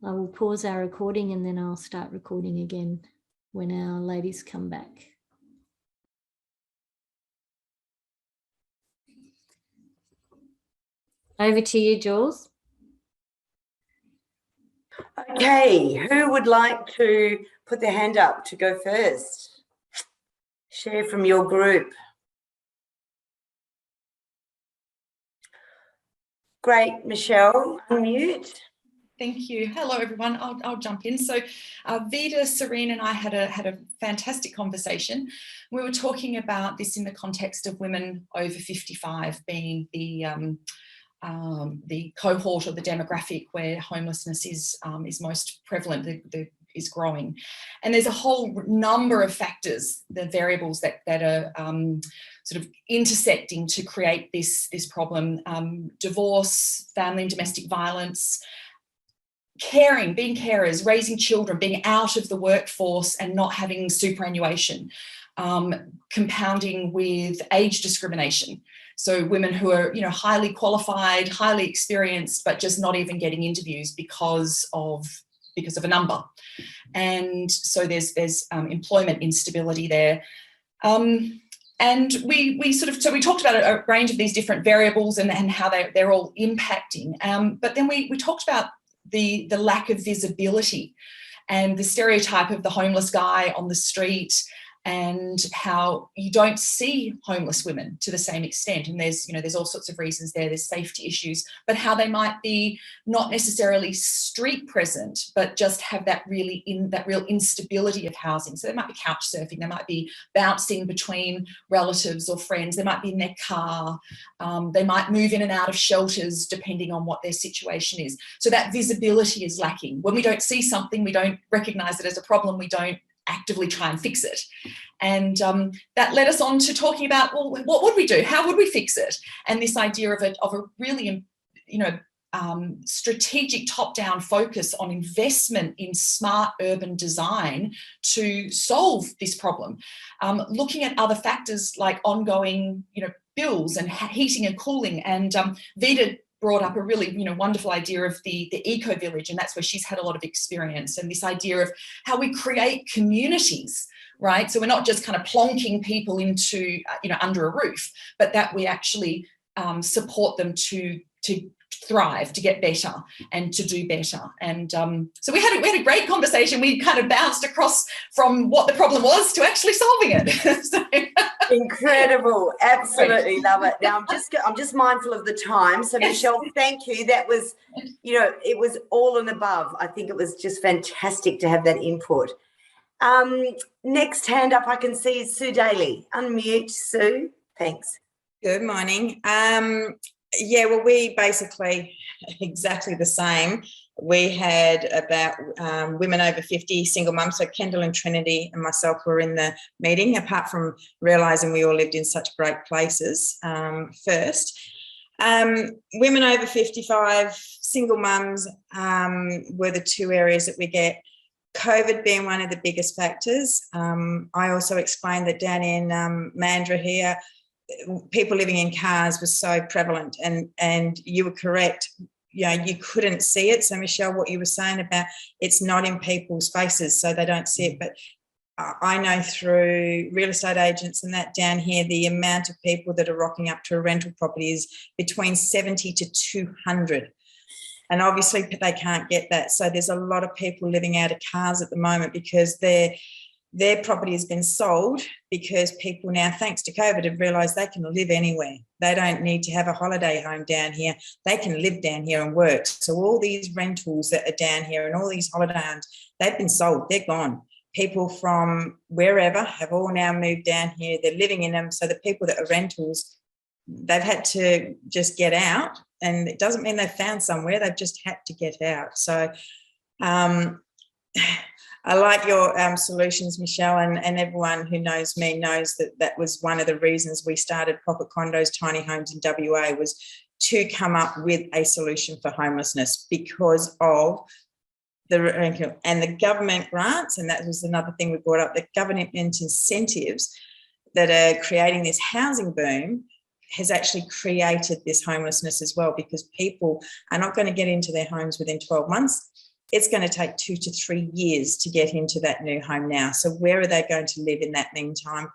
I will pause our recording and then I'll start recording again when our ladies come back. Over to you, Jules. Okay, who would like to put their hand up to go first? Share from your group. Great, Michelle, unmute. Thank you. Hello, everyone. I'll jump in. So Vida, Serene and I had a fantastic conversation. We were talking about this in the context of women over 55 being the cohort or the demographic where homelessness is most prevalent, is growing. And there's a whole number of factors, the variables that are sort of intersecting to create this problem. Divorce, family and domestic violence, caring, being carers, raising children, being out of the workforce and not having superannuation, compounding with age discrimination. So women who are, highly qualified, highly experienced, but just not even getting interviews because of a number. And so there's employment instability there. And we talked about a range of these different variables and how they're all impacting. But then we talked about the lack of visibility and the stereotype of the homeless guy on the street, and how you don't see homeless women to the same extent. And there's all sorts of reasons there. There's safety issues, but how they might be not necessarily street present, but just have that real instability of housing. So they might be couch surfing, they might be bouncing between relatives or friends, they might be in their car, they might move in and out of shelters depending on what their situation is. So that visibility is lacking. When we don't see something, we don't recognise it as a problem, we don't actively try and fix it. And that led us on to talking about, well, what would we do? How would we fix it? And this idea of a really, strategic top-down focus on investment in smart urban design to solve this problem. Looking at other factors like ongoing, bills and heating and cooling. And Vida brought up a really wonderful idea of the eco village, and that's where she's had a lot of experience, and this idea of how we create communities, right? So we're not just kind of plonking people into under a roof, but that we actually support them to thrive, to get better and to do better. And so we had a great conversation. We kind of bounced across from what the problem was to actually solving it. So, incredible, absolutely love it. Now I'm just mindful of the time. So yes. Michelle, thank you. That was, it was all and above. I think it was just fantastic to have that input. Next hand up I can see is Sue Daly. Unmute, Sue. Thanks. Good morning. Yeah, well, we basically exactly the same. We had about women over 50, single mums, so Kendall and Trinity and myself were in the meeting, apart from realising we all lived in such great places first. Women over 55, single mums were the two areas that we get. COVID being one of the biggest factors. I also explained that down in Mandurah here, people living in cars was so prevalent, and you were correct. You couldn't see it. So Michelle, what you were saying about it's not in people's faces, so they don't see it. But I know through real estate agents and that down here, the amount of people that are rocking up to a rental property is between 70 to 200. And obviously they can't get that. So there's a lot of people living out of cars at the moment because their property has been sold, because people now, thanks to COVID, have realised they can live anywhere. They don't need to have a holiday home down here. They can live down here and work. So all these rentals that are down here and all these holiday homes, they've been sold. They're gone. People from wherever have all now moved down here. They're living in them. So the people that are rentals, they've had to just get out. And it doesn't mean they've found somewhere. They've just had to get out. So I like your solutions, Michelle, and everyone who knows me knows that was one of the reasons we started Pocket Condos, Tiny Homes in WA, was to come up with a solution for homelessness because of the government grants, and that was another thing we brought up, the government incentives that are creating this housing boom has actually created this homelessness as well, because people are not going to get into their homes within 12 months. It's going to take 2 to 3 years to get into that new home now. So where are they going to live in that meantime?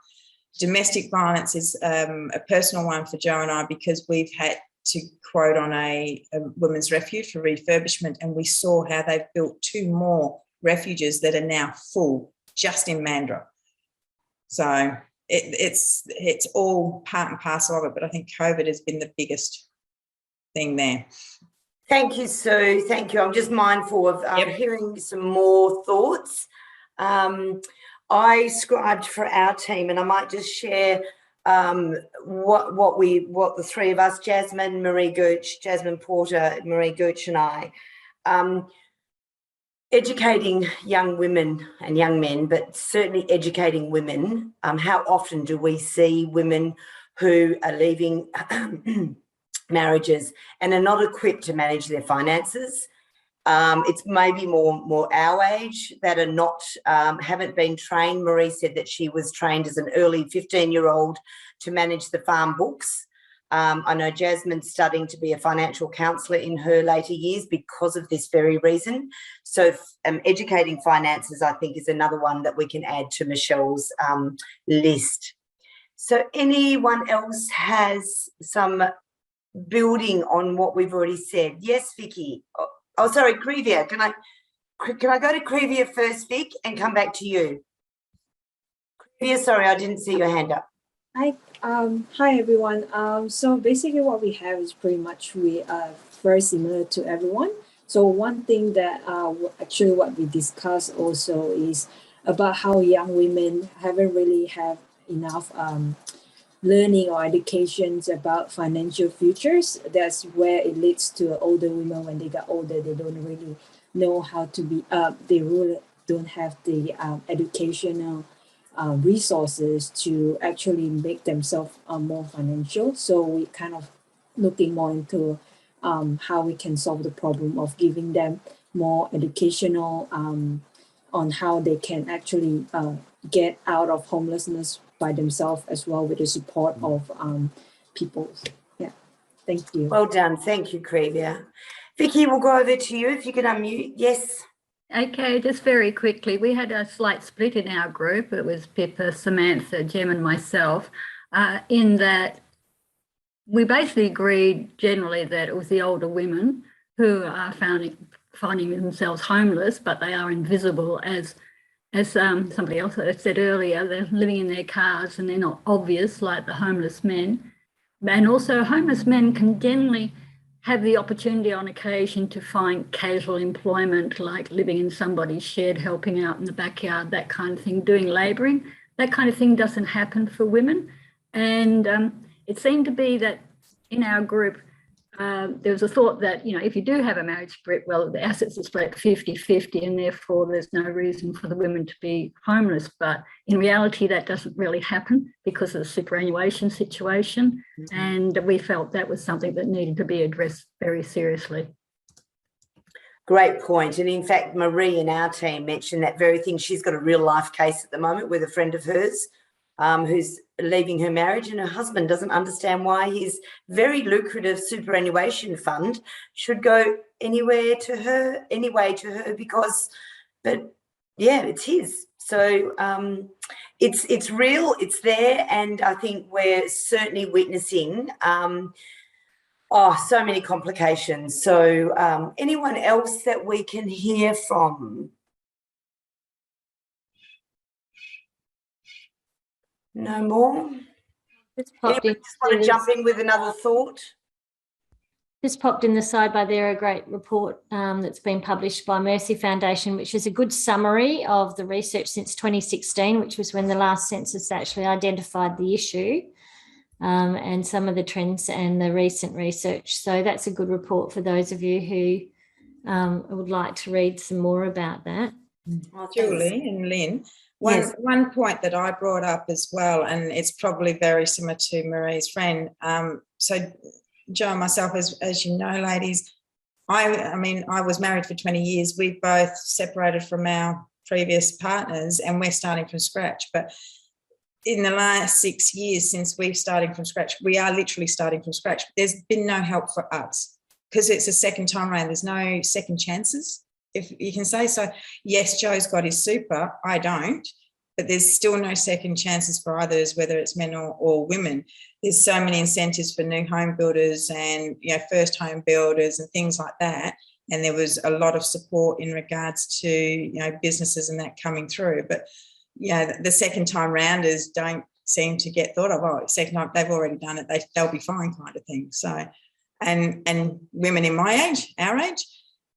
Domestic violence is a personal one for Joe and I, because we've had to quote on a women's refuge for refurbishment, and we saw how they've built 2 more refuges that are now full just in Mandurah. So it's all part and parcel of it, but I think COVID has been the biggest thing there. Thank you, Sue. Thank you. I'm just mindful of hearing some more thoughts. I scribed for our team, and I might just share what the three of us, Jasmine Porter, Marie Gooch, and I, educating young women and young men, but certainly educating women. How often do we see women who are leaving marriages and are not equipped to manage their finances? It's maybe more our age that are not, haven't been trained. Marie said that she was trained as an early 15-year-old to manage the farm books. I know Jasmine's studying to be a financial counsellor in her later years because of this very reason. So educating finances, I think, is another one that we can add to Michelle's list. So anyone else has some building on what we've already said? Yes, Vicky. Oh, sorry, Crevia. Can I go to Crevia first, Vic, and come back to you? Crevia, sorry, I didn't see your hand up. Hi everyone. So basically what we have is pretty much very similar to everyone. So one thing that actually what we discuss also is about how young women haven't really have enough learning or educations about financial futures. That's where it leads to older women. When they get older, they don't really know how to be they really don't have the educational resources to actually make themselves more financial. So we kind of looking more into how we can solve the problem of giving them more educational on how they can actually get out of homelessness by themselves as well, with the support of people. Yeah, thank you. Well done. Thank you, Crevia. Vicky, we'll go over to you if you can unmute. Yes. Okay, just very quickly, we had a slight split in our group. It was Pippa, Samantha, Jem and myself, in that we basically agreed generally that it was the older women who are finding themselves homeless, but they are invisible, as somebody else said earlier. They're living in their cars and they're not obvious like the homeless men. And also homeless men can generally have the opportunity on occasion to find casual employment, like living in somebody's shed, helping out in the backyard, that kind of thing, doing labouring. That kind of thing doesn't happen for women. And it seemed to be that in our group, there was a thought that, you know, if you do have a marriage split, well, the assets are split 50-50 and therefore there's no reason for the women to be homeless. But in reality, that doesn't really happen because of the superannuation situation. Mm-hmm. And we felt that was something that needed to be addressed very seriously. Great point. And in fact, Marie in our team mentioned that very thing. She's got a real life case at the moment with a friend of hers who's leaving her marriage, and her husband doesn't understand why his very lucrative superannuation fund should go anyway to her because, but yeah, it's his. So it's real, it's there, and I think we're certainly witnessing so many complications. So anyone else that we can hear from? No more? Just want to jump in with another thought? Just popped in the sidebar there a great report that's been published by Mercy Foundation, which is a good summary of the research since 2016, which was when the last census actually identified the issue, and some of the trends and the recent research. So that's a good report for those of you who would like to read some more about that. Julie and Lynn, one point that I brought up as well, and it's probably very similar to Marie's friend. So Jo and myself, as you know, ladies, I mean, I was married for 20 years. We both separated from our previous partners and we're starting from scratch. But in the last 6 years since we've started from scratch, we are literally starting from scratch. There's been no help for us because it's a second time around. There's no second chances, if you can say so. Yes, Joe's got his super, I don't, but there's still no second chances for others, whether it's men or women. There's so many incentives for new home builders and, you know, first home builders and things like that. And there was a lot of support in regards to, you know, businesses and that coming through. But, you know, the second time rounders don't seem to get thought of. Oh, second time, they've already done it, they'll be fine kind of thing. So, and women in my age, our age,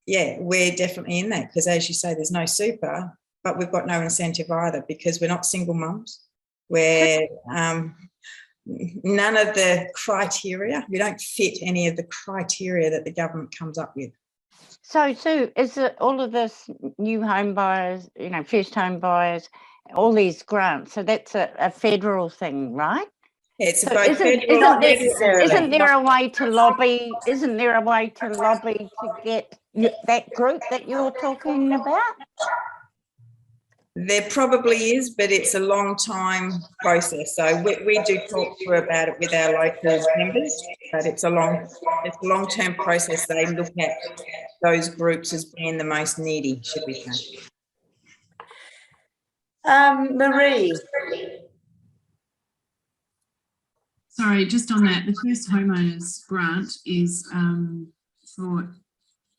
yeah, we're definitely in that because, as you say, there's no super, but we've got no incentive either because we're not single mums. We're none of the criteria. We don't fit any of the criteria that the government comes up with. So, Sue, is it all of this new home buyers, you know, first home buyers, all these grants? So that's a federal thing, right? It's so both isn't there a way to lobby? Isn't there a way to lobby to get that group that you're talking about? There probably is, but it's a long time process. So we do talk through about it with our local members, but it's a long-term process. They look at those groups as being the most needy, should we say. Marie. Sorry, just on that, the first homeowners grant is for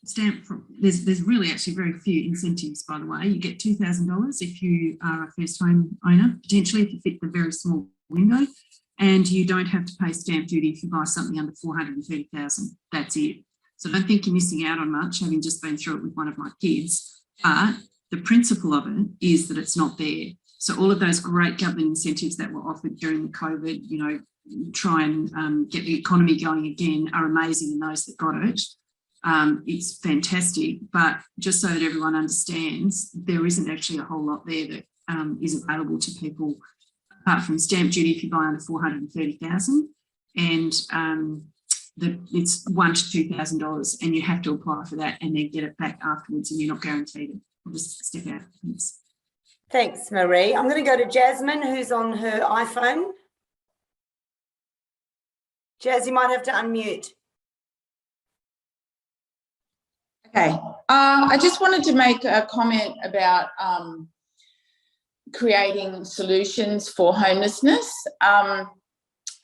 stamp. There's really actually very few incentives, by the way. You get $2,000 if you are a first home owner, potentially if you fit the very small window, and you don't have to pay stamp duty if you buy something under $430,000. That's it. So I don't think you're missing out on much, having just been through it with one of my kids. But the principle of it is that it's not there. So all of those great government incentives that were offered during the COVID, you know, try and get the economy going again, are amazing, and those that got it. It's fantastic, but just so that everyone understands, there isn't actually a whole lot there that is available to people apart from stamp duty if you buy under $430,000, and it's $1,000 to $2,000, and you have to apply for that and then get it back afterwards, and you're not guaranteed it. I'll just step out. Thanks. Thanks, Marie. I'm going to go to Jasmine, who's on her iPhone. Jazz, you might have to unmute. Okay, I just wanted to make a comment about creating solutions for homelessness.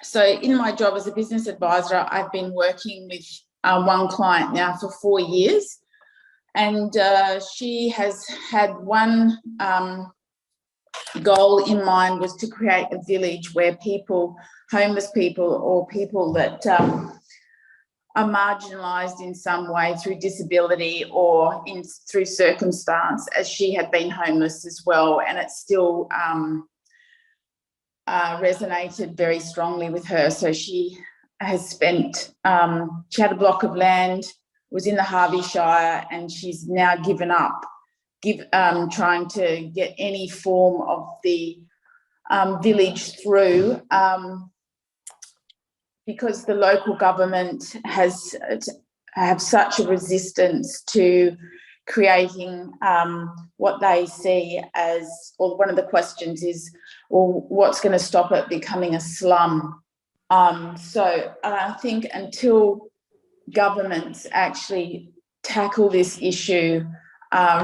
So in my job as a business advisor, I've been working with one client now for 4 years, and she has had one goal in mind, was to create a village where people, homeless people or people that are marginalised in some way through disability or through circumstance, as she had been homeless as well, and it still resonated very strongly with her. So she has spent, she had a block of land, was in the Harvey Shire, and she's now given up trying to get any form of the village through, because the local government have such a resistance to creating what they see as, or one of the questions is, well, what's going to stop it becoming a slum? So I think until governments actually tackle this issue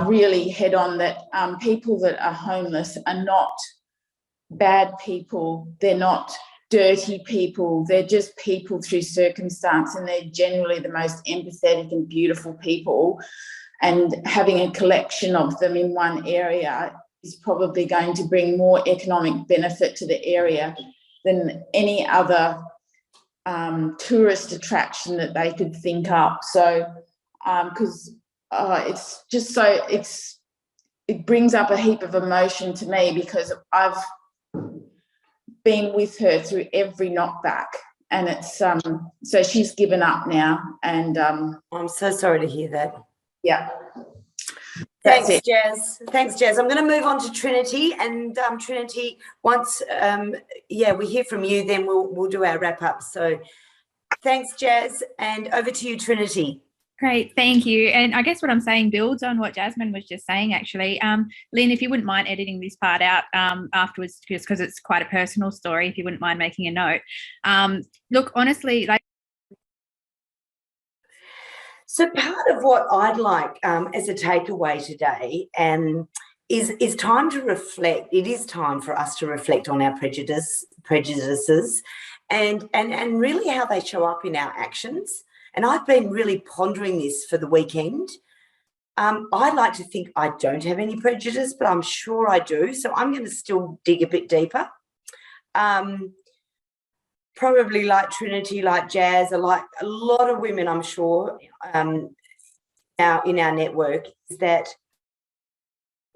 really head on, that people that are homeless are not bad people, they're not dirty people, they're just people through circumstance, and they're generally the most empathetic and beautiful people, and having a collection of them in one area is probably going to bring more economic benefit to the area than any other tourist attraction that they could think up. So because it's just so, it brings up a heap of emotion to me, because I've been with her through every knockback, and it's so she's given up now, and I'm so sorry to hear that. Yeah. Thanks, Jazz. Thanks, Jazz. I'm going to move on to Trinity, and Trinity, once we hear from you, then we'll do our wrap up. So thanks, Jazz, and over to you, Trinity. Great, thank you. And I guess what I'm saying builds on what Jasmine was just saying, actually. Lynn, if you wouldn't mind editing this part out afterwards, just because it's quite a personal story, if you wouldn't mind making a note. Look, honestly, like. So part of what I'd like as a takeaway today is time to reflect. It is time for us to reflect on our prejudices and really how they show up in our actions. And I've been really pondering this for the weekend. I'd like to think I don't have any prejudice, but I'm sure I do. So I'm going to still dig a bit deeper. Probably like Trinity, like Jazz, or like a lot of women, I'm sure, now in our network, is that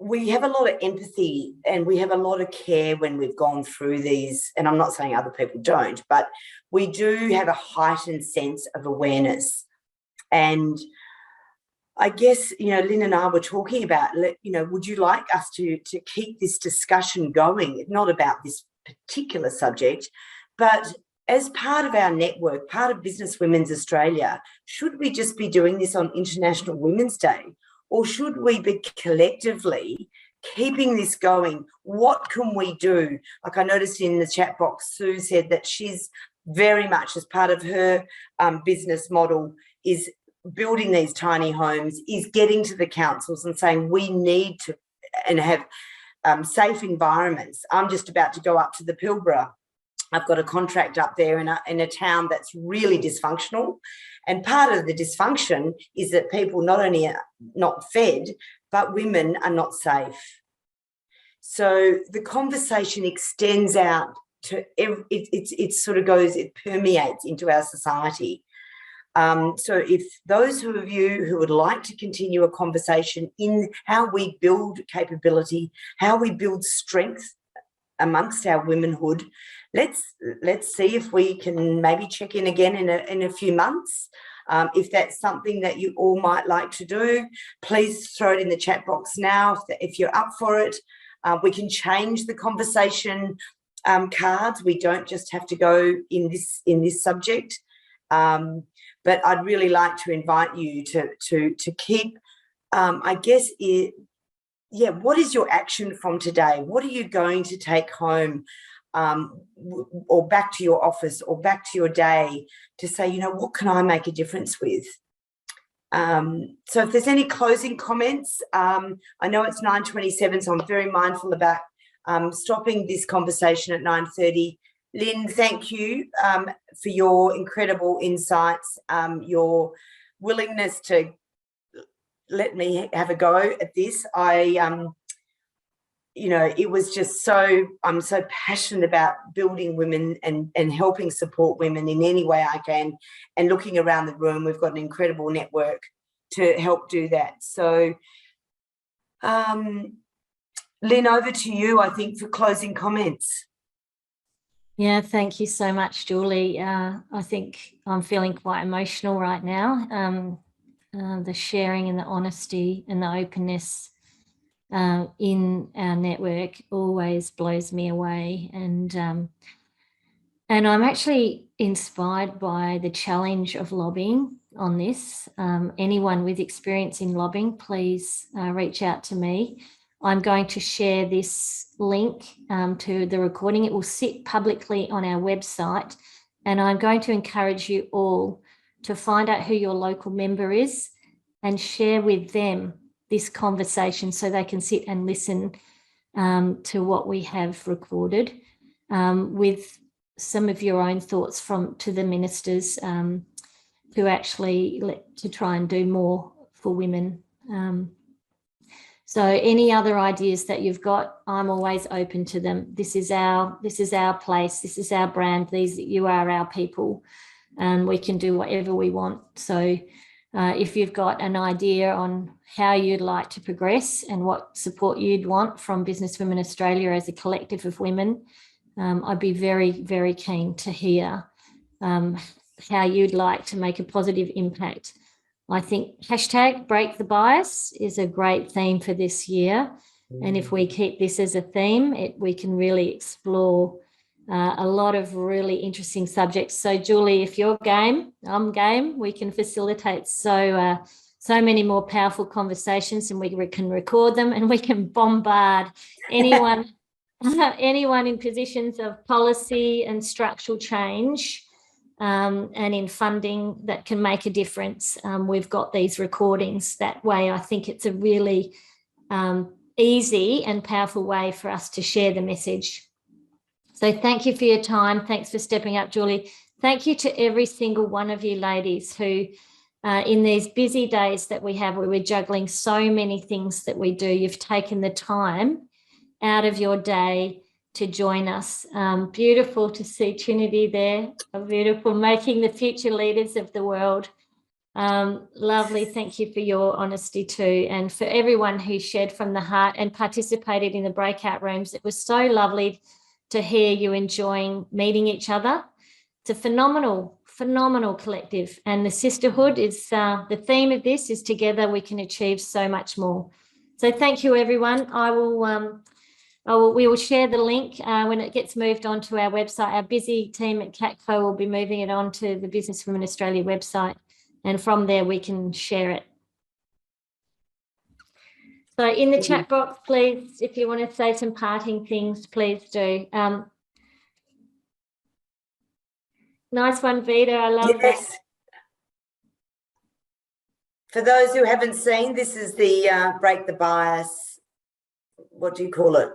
we have a lot of empathy and we have a lot of care when we've gone through these, and I'm not saying other people don't, but we do have a heightened sense of awareness. And I guess, Lynn and I were talking about, would you like us to keep this discussion going, not about this particular subject, but as part of our network, part of Business Women's Australia, should we just be doing this on International Women's Day? Or should we be collectively keeping this going? What can we do? Like I noticed in the chat box, Sue said that she's very much, as part of her business model, is building these tiny homes, is getting to the councils and saying we need to and have safe environments. I'm just about to go up to the Pilbara. I've got a contract up there in a town that's really dysfunctional. And part of the dysfunction is that people not only are not fed, but women are not safe. So the conversation extends out to it permeates into our society. So if those of you who would like to continue a conversation in how we build capability, how we build strength amongst our womanhood, let's see if we can maybe check in again in a few months. If that's something that you all might like to do, please throw it in the chat box now if you're up for it. We can change the conversation cards. We don't just have to go in this subject. But I'd really like to invite you to keep, what is your action from today? What are you going to take home or back to your office or back to your day to say, what can I make a difference with? So if there's any closing comments, I know it's 9:27, so I'm very mindful about stopping this conversation at 9:30. Lynn, thank you for your incredible insights, your willingness to let me have a go at this. It was just I'm so passionate about building women and helping support women in any way I can. And looking around the room, we've got an incredible network to help do that. So, Lynn, over to you, I think, for closing comments. Yeah, thank you so much, Julie. I think I'm feeling quite emotional right now. The sharing and the honesty and the openness in our network always blows me away. And I'm actually inspired by the challenge of lobbying on this. Anyone with experience in lobbying, please reach out to me. I'm going to share this link to the recording. It will sit publicly on our website, and I'm going to encourage you all to find out who your local member is and share with them this conversation so they can sit and listen to what we have recorded with some of your own thoughts to the ministers who actually to try and do more for women. So any other ideas that you've got, I'm always open to them. This is our place. This is our brand. You are our people, and we can do whatever we want. So if you've got an idea on how you'd like to progress and what support you'd want from Business Women Australia as a collective of women, I'd be very, very keen to hear how you'd like to make a positive impact I think hashtag break the bias is a great theme for this year. And if we keep this as a theme, we can really explore a lot of really interesting subjects. So Julie, if you're game, I'm game, we can facilitate so many more powerful conversations, and we can record them, and we can bombard anyone in positions of policy and structural change and in funding that can make a difference. We've got these recordings. That way, I think it's a really easy and powerful way for us to share the message. So thank you for your time. Thanks for stepping up, Julie. Thank you to every single one of you ladies who, in these busy days that we have, where we're juggling so many things that we do, you've taken the time out of your day to join us. Beautiful to see Trinity there. Beautiful, making the future leaders of the world. Lovely. Thank you for your honesty too. And for everyone who shared from the heart and participated in the breakout rooms. It was so lovely to hear you enjoying meeting each other. It's a phenomenal collective. And the sisterhood is the theme of this is together we can achieve so much more. So thank you, everyone. We will share the link when it gets moved onto our website. Our busy team at CATCO will be moving it onto the Business Women Australia website. And from there, we can share it. So in the chat box, please, if you want to say some parting things, please do. Nice one, Vida. I love that. For those who haven't seen, this is the break the bias. What do you call it?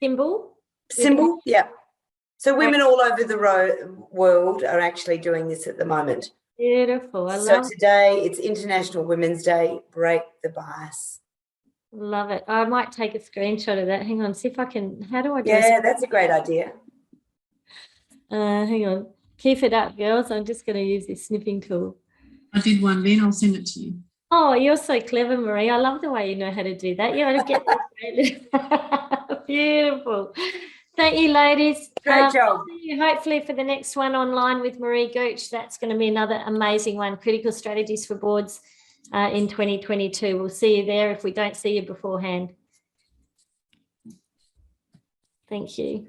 Symbol, yeah. So women all over the world are actually doing this at the moment. Beautiful. So today it's International Women's Day. Break the bias. Love it. I might take a screenshot of that. Hang on, see if I can. How do I do Yeah, that's a great idea. Hang on. Keep it up, girls. I'm just going to use this snipping tool. I did one then. I'll send it to you. Oh, you're so clever, Marie. I love the way you know how to do that. You ought to get that. Beautiful. Thank you, ladies. Great job. See you hopefully for the next one online with Marie Gooch. That's going to be another amazing one, Critical Strategies for Boards in 2022. We'll see you there if we don't see you beforehand. Thank you.